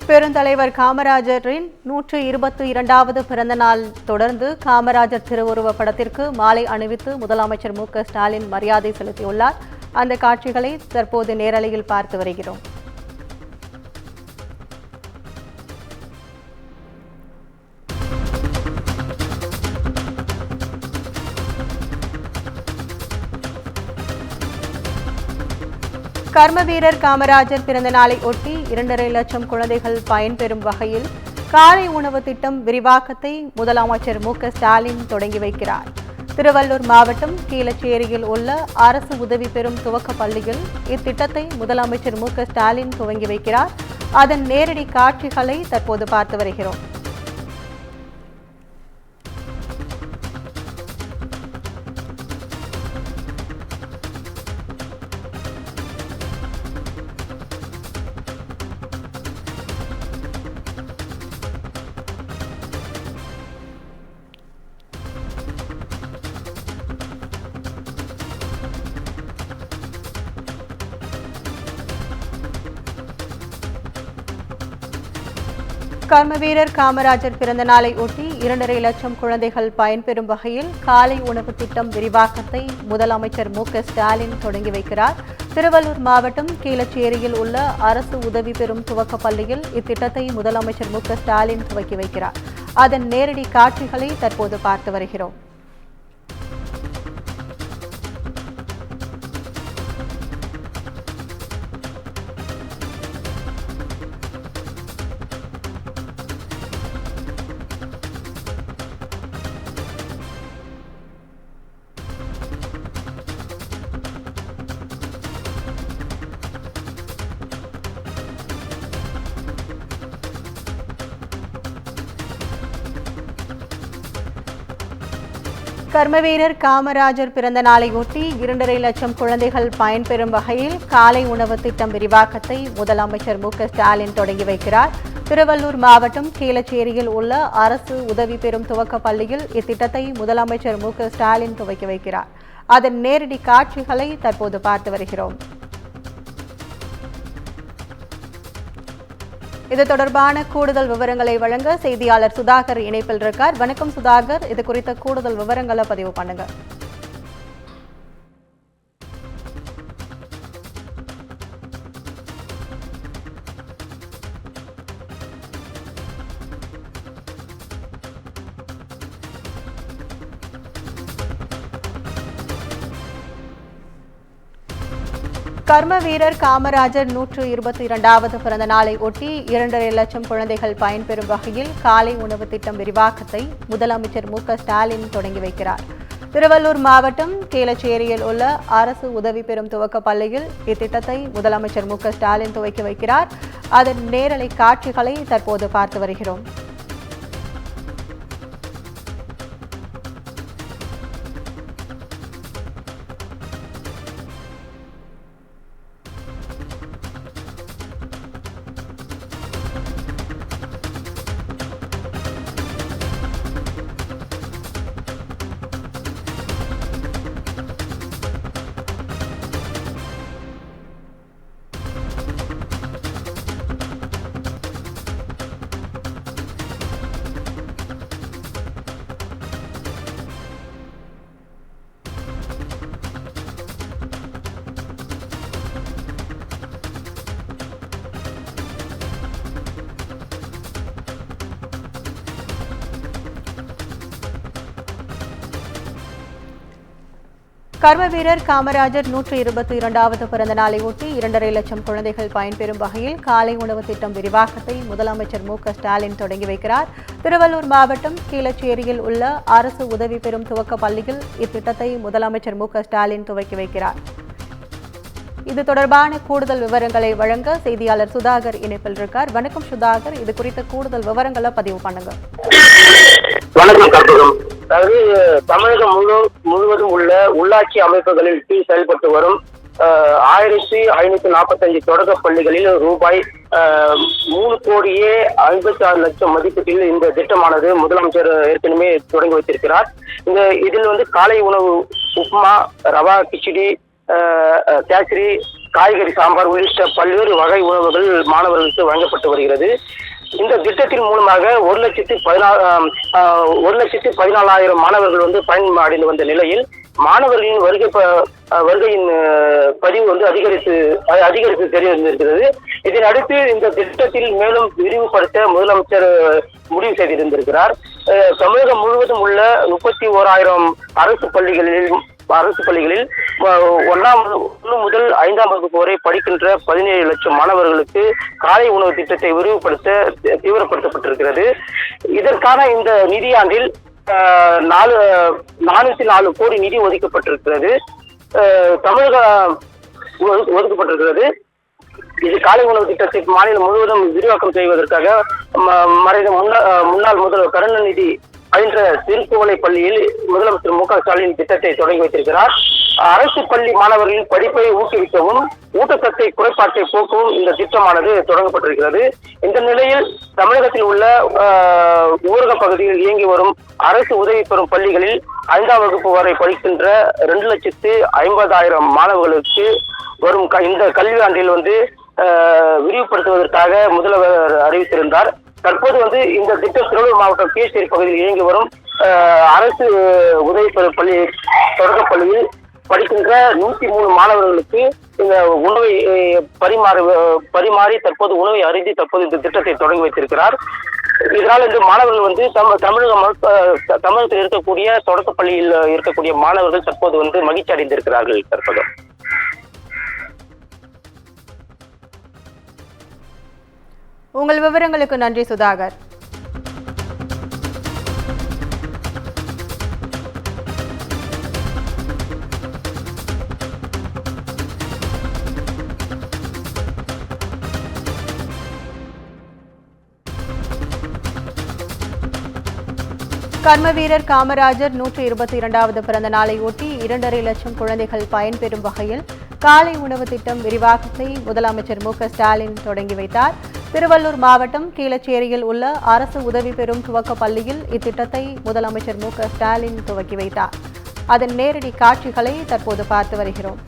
பெருந்தலைவர் காமராஜரின் 122வது பிறந்த நாள் தொடர்ந்து காமராஜர் திருவுருவ படத்திற்கு மாலை அணிவித்து முதலமைச்சர் மு.க.ஸ்டாலின் மரியாதை செலுத்தியுள்ளார். அந்த காட்சிகளை தற்போது நேரலையில் பார்த்து வருகிறோம். கர்ம வீரர் காமராஜர் பிறந்த நாளை ஒட்டி 2.5 லட்சம் குழந்தைகள் பயன்பெறும் வகையில் காலை உணவு திட்டம் விரிவாக்கத்தை முதலமைச்சர் மு.க.ஸ்டாலின் தொடங்கி வைக்கிறார். திருவள்ளூர் மாவட்டம் கீழச்சேரியில் உள்ள அரசு உதவி பெறும் துவக்க பள்ளியில் இத்திட்டத்தை முதலமைச்சர் மு.க.ஸ்டாலின் துவங்கி வைக்கிறார். அதன் நேரடி காட்சிகளை தற்போது பார்த்து வருகிறோம். கர்ம வீரர் காமராஜர் பிறந்த நாளை ஒட்டி 2.5 லட்சம் குழந்தைகள் பயன்பெறும் வகையில் காலை உணவு திட்டம் விரிவாக்கத்தை முதலமைச்சர் மு.க.ஸ்டாலின் தொடங்கி வைக்கிறார். திருவள்ளூர் மாவட்டம் கீழச்சேரியில் உள்ள அரசு உதவி பெறும் துவக்க பள்ளியில் இத்திட்டத்தை முதலமைச்சர் மு.க.ஸ்டாலின் துவக்கி வைக்கிறார். அதன் நேரடி காட்சிகளை தற்போது பார்த்து வருகிறோம். கர்ம வீரர் காமராஜர் பிறந்த நாளை ஒட்டி 2.5 லட்சம் குழந்தைகள் பயன்பெறும் வகையில் காலை உணவு திட்டம் விரிவாக்கத்தை முதலமைச்சர் மு.க.ஸ்டாலின் தொடங்கி வைக்கிறார். திருவள்ளூர் மாவட்டம் கீழச்சேரியில் உள்ள அரசு உதவி பெறும் துவக்க பள்ளியில் இத்திட்டத்தை முதலமைச்சர் மு.க.ஸ்டாலின் துவக்கி வைக்கிறார். அதன் நேரடி காட்சிகளை தற்போது பார்த்து வருகிறோம். இது தொடர்பான கூடுதல் விவரங்களை வழங்க செய்தியாளர் சுதாகர் இணைப்பில் இருக்கார். வணக்கம் சுதாகர், இது குறித்த கூடுதல் விவரங்களை பதிவு பண்ணுங்க. கர்ம வீரர் காமராஜர் 122வது பிறந்த நாளை ஒட்டி 2.5 லட்சம் குழந்தைகள் பயன்பெறும் வகையில் காலை உணவு திட்டம் விரிவாக்கத்தை முதலமைச்சர் மு.க.ஸ்டாலின் தொடங்கி வைக்கிறார். திருவள்ளூர் மாவட்டம் கீழச்சேரியில் உள்ள அரசு உதவி பெறும் துவக்க பள்ளியில் இத்திட்டத்தை முதலமைச்சர் மு.க.ஸ்டாலின் துவக்கி வைக்கிறார். அதன் நேரலை காட்சிகளை தற்போது பார்த்து வருகிறோம். கர்ம வீரர் காமராஜர் 122வது பிறந்த நாளை ஒட்டி 2.5 லட்சம் குழந்தைகள் பயன்பெறும் வகையில் காலை உணவு திட்டம் விரிவாக்கத்தை முதலமைச்சர் மு.க.ஸ்டாலின் தொடங்கி வைக்கிறார். திருவள்ளூர் மாவட்டம் கீழச்சேரியில் உள்ள அரசு உதவி பெறும் துவக்க பள்ளியில் இத்திட்டத்தை முதலமைச்சர் மு.க.ஸ்டாலின் துவக்கி வைக்கிறார். இது தொடர்பான கூடுதல் விவரங்களை வழங்க செய்தியாளர் சுதாகர் இணைப்பில் இருக்கார். வணக்கம் சுதாகர், இது குறித்த கூடுதல் விவரங்களை பதிவு பண்ணுங்க. வணக்கம் கற்பகம். அதாவது தமிழகம் முழுவதும் உள்ள உள்ளாட்சி அமைப்புகளில் கீழ் செயல்பட்டு வரும் 1545 தொடக்க பள்ளிகளில் ரூபாய் 3,56,00,000 மதிப்பீட்டில் இந்த திட்டமானது முதலமைச்சர் ஏற்கனவே தொடங்கி வைத்திருக்கிறார். இதில் காலை உணவு உப்மா, ரவா கிச்சடி, கேசரி, காய்கறி சாம்பார் உள்ளிட்ட பல்வேறு வகை உணவுகள் மாணவர்களுக்கு வழங்கப்பட்டு வருகிறது. இந்த திட்டத்தின் மூலமாக 1,14,000 மாணவர்கள் பயன் அடைந்து வந்த நிலையில் மாணவர்களின் வருகையின் பதிவு அதிகரித்து தெரிய வந்திருக்கிறது. இதனை அடுத்து இந்த திட்டத்தில் மேலும் விரிவுபடுத்த முதலமைச்சர் முடிவு செய்திருந்திருக்கிறார். தமிழகம் முழுவதும் உள்ள 31,000 அரசு பள்ளிகளில் 1 முதல் 5ஆம் வகுப்பு வரை படிக்கின்ற 17 லட்சம் மாணவர்களுக்கு காலை உணவு திட்டத்தை விரிவுபடுத்த தீவிரப்படுத்தப்பட்டிருக்கிறது. இதற்கான இந்த நிதியாண்டில் 404 கோடி நிதி ஒதுக்கப்பட்டிருக்கிறது. ஒதுக்கப்பட்டிருக்கிறது. இது காலை உணவு திட்டத்தை மாநிலம் முழுவதும் விரிவாக்கம் செய்வதற்காக மறைந்த முன்னாள் முதல்வர் கருணாநிதி பயின்ற திருக்குவளை பள்ளியில் முதலமைச்சர் மு.க.ஸ்டாலின் திட்டத்தை தொடங்கி வைத்திருக்கிறார். அரசு பள்ளி மாணவர்களின் படிப்பை ஊக்குவிக்கவும் ஊட்டச்சத்தை குறைபாட்டை போக்கவும் இந்த திட்டமானது தொடங்கப்பட்டிருக்கிறது. இந்த நிலையில் தமிழகத்தில் உள்ள ஊரக பகுதியில் இயங்கி வரும் அரசு உதவி பெறும் பள்ளிகளில் 5ஆம் வகுப்பு வரை படிக்கின்ற 2,50,000 மாணவர்களுக்கு வரும் இந்த கல்வியாண்டில் விரிவுபடுத்துவதற்காக முதல்வர் அறிவித்திருந்தார். தற்போது இந்த திட்டம் திருவள்ளூர் மாவட்டம் கீழ்ச்சேரி பகுதியில் இயங்கி வரும் அரசு உதவி பெறும் பள்ளி தொடக்கப் பள்ளியில் படிக்கின்ற 103 மாணவர்களுக்கு இந்த உணவை பரிமாறி தற்போது உணவை அருந்தி தற்போது இந்த திட்டத்தை தொடங்கி வைத்திருக்கிறார். இதனால் இந்த மாணவர்கள் தமிழகத்தில் இருக்கக்கூடிய தொடக்கப் பள்ளியில் இருக்கக்கூடிய மாணவர்கள் தற்போது மகிழ்ச்சி அடைந்திருக்கிறார்கள். தற்போது உங்கள் விவரங்களுக்கு நன்றி சுதாகர். கர்ம வீரர் காமராஜர் 122வது பிறந்த நாளை ஒட்டி 2.5 லட்சம் குழந்தைகள் பயன்பெறும் வகையில் காலை உணவு திட்டம் விரிவாக்கத்தை முதலமைச்சர் மு.க.ஸ்டாலின் தொடங்கி வைத்தார். திருவள்ளூர் மாவட்டம் கீழச்சேரியில் உள்ள அரசு உதவி பெறும் துவக்க பள்ளியில் இத்திட்டத்தை முதலமைச்சர் மு.க.ஸ்டாலின் துவக்கி வைத்தார். அதன் நேரடி காட்சிகளை தற்போது பார்த்து வருகிறோம்.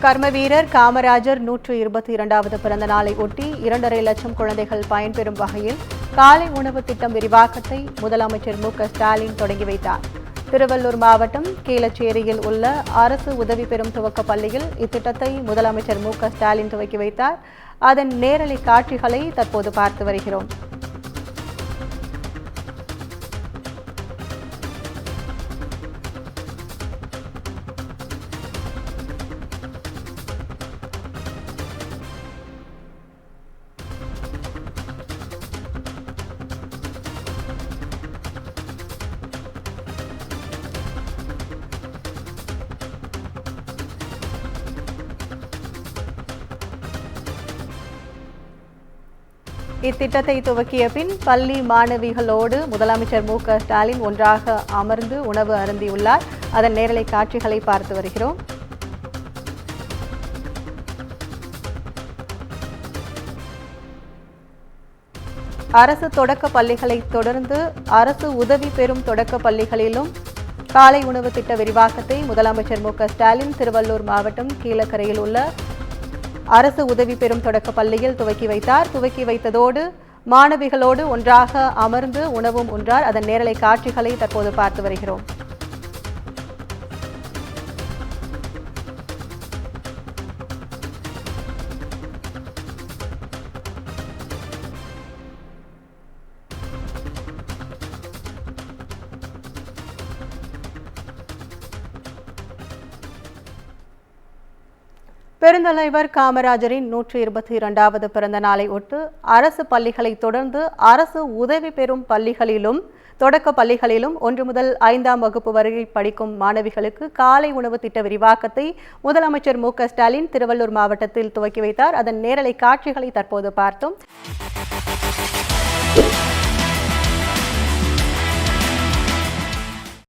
கர்ம வீரர் காமராஜர் 122வது பிறந்த நாளை ஒட்டி 2.5 லட்சம் குழந்தைகள் பயன்பெறும் வகையில் காலை உணவு திட்டம் விரிவாக்கத்தை முதலமைச்சர் மு.க.ஸ்டாலின் தொடங்கி வைத்தார். திருவள்ளூர் மாவட்டம் கீழச்சேரியில் உள்ள அரசு உதவி பெறும் துவக்க பள்ளியில் இத்திட்டத்தை முதலமைச்சர் மு.க.ஸ்டாலின் துவக்கி வைத்தார். அதன் நேரலை காட்சிகளை தற்போது பார்த்து வருகிறோம். இத்திட்டத்தை துவக்கிய பின் பள்ளி மாணவிகளோடு முதலமைச்சர் மு.க.ஸ்டாலின் ஒன்றாக அமர்ந்து உணவு அருந்தியுள்ளார். அதன் நேரலை காட்சிகளை பார்த்து வருகிறோம். அரசு தொடக்க பள்ளிகளை தொடர்ந்து அரசு உதவி பெறும் தொடக்க பள்ளிகளிலும் காலை உணவு திட்ட விரிவாக்கத்தை முதலமைச்சர் மு.க.ஸ்டாலின் திருவள்ளூர் மாவட்டம் கீழக்கரையில் உள்ள அரசு உதவி பெறும் தொடக்க பள்ளியில் துவக்கி வைத்தார். துவக்கி வைத்ததோடு மாணவிகளோடு ஒன்றாக அமர்ந்து உணவும் உண்டார். அதன் நேரலை காட்சிகளை தற்போது பார்த்து வருகிறோம். பெருந்தலைவர் காமராஜரின் 122வது பிறந்த நாளை ஒட்டு அரசு பள்ளிகளை தொடர்ந்து அரசு உதவி பெறும் பள்ளிகளிலும் தொடக்க பள்ளிகளிலும் 1 முதல் 5ஆம் வகுப்பு வரை படிக்கும் மாணவிகளுக்கு காலை உணவு திட்ட விரிவாக்கத்தை முதலமைச்சர் மு.க. ஸ்டாலின் திருவள்ளூர் மாவட்டத்தில் துவக்கி வைத்தார். அதன் நேரலை காட்சிகளை தற்போது பார்த்தோம்.